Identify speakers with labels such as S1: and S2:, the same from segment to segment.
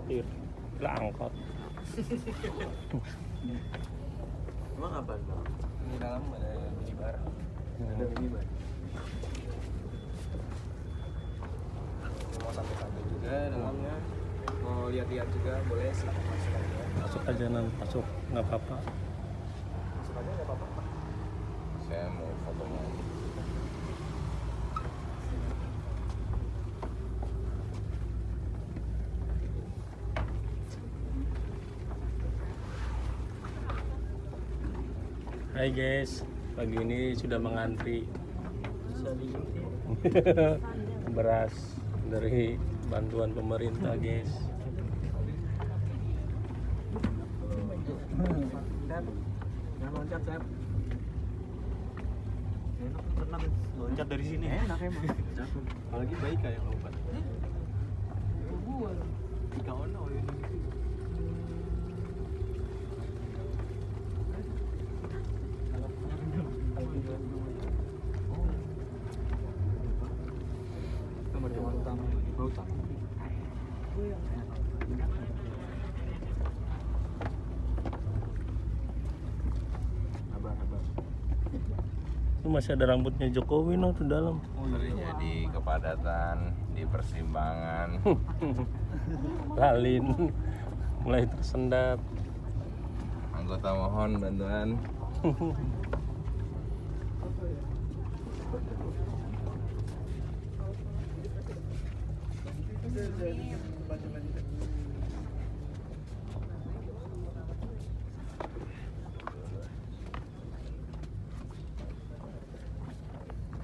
S1: parkir. Kira angkot.
S2: Emang apa bang?
S3: Di dalam ada minibar.
S2: Ada minibar.
S3: Mau santai-santai juga dalamnya. Mau lihat-lihat juga boleh, silakan masuk aja.
S1: Masuk aja nan, masuk nggak apa-apa.
S3: Masuk aja nggak apa-apa.
S4: Saya mau fotonya.
S1: Hai guys, pagi ini sudah mengantri
S2: Bisa diikuti.
S1: beras dari bantuan pemerintah guys.
S2: Jangan loncat saya. Enak pernah loncat dari sini. Enak emang. Apalagi baik kayak lompat. Ika ono ini. Kamar utama. Utama. Abang.
S1: Itu masih ada rambutnya Jokowi no tuh dalam.
S4: Terjadi kepadatan di persimpangan.
S1: Lalin mulai tersendat.
S4: Anggota mohon bantuan.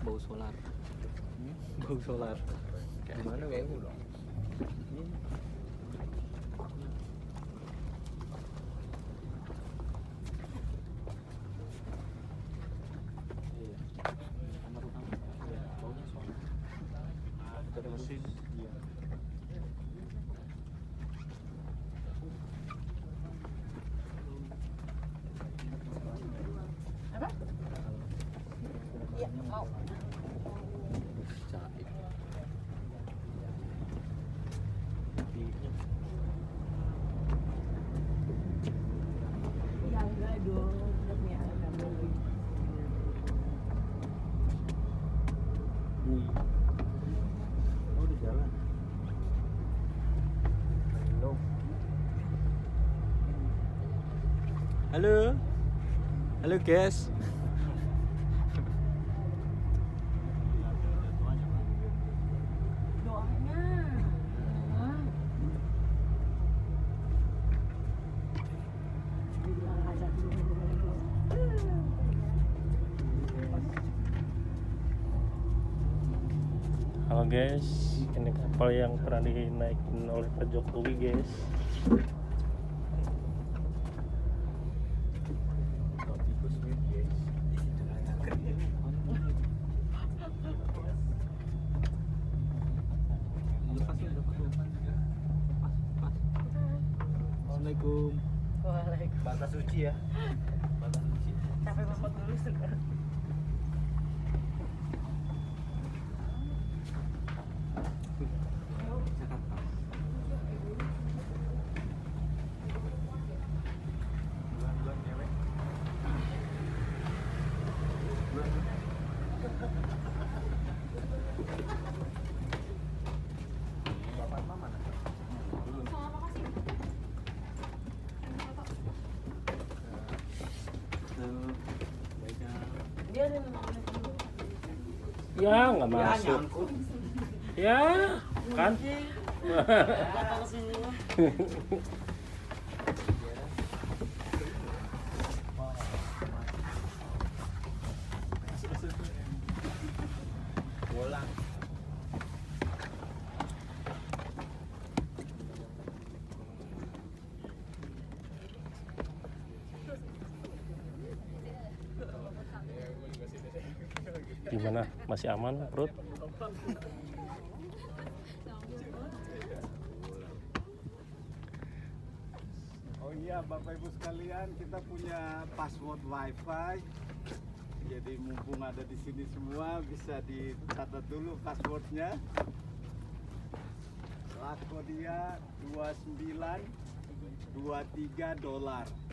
S2: Bau solar. Bau solar.
S3: Gimana WU dong?
S2: Kamar utama. Baunya solar. Ada mesin. Iya.
S5: Iya, mau.
S2: Cair.
S5: Ya enggak dong, udah punya anak dulu.
S2: Oh di jalan. Halo. Halo guys.
S5: Doanya. Dibilang aja dulu.
S1: Halo guys, ini kapal yang pernah dinaikin oleh Pak Jokowi guys.
S2: Assalamualaikum.
S5: Waalaikumsalam.
S3: Batas suci ya. Batas suci.
S5: Capek banget dulu sekarang.
S2: Bulan cewek. Bapak mama mana?
S5: Dia ada nomornya dulu.
S1: Ya nggak masuk. Ya kan.
S5: Bapak kesini.
S3: Bolang.
S1: Gimana? Masih aman perut?
S6: Oh iya Bapak Ibu sekalian, kita punya password WiFi. Jadi mumpung ada di sini semua bisa dicatat dulu passwordnya. Lakodia $29.23.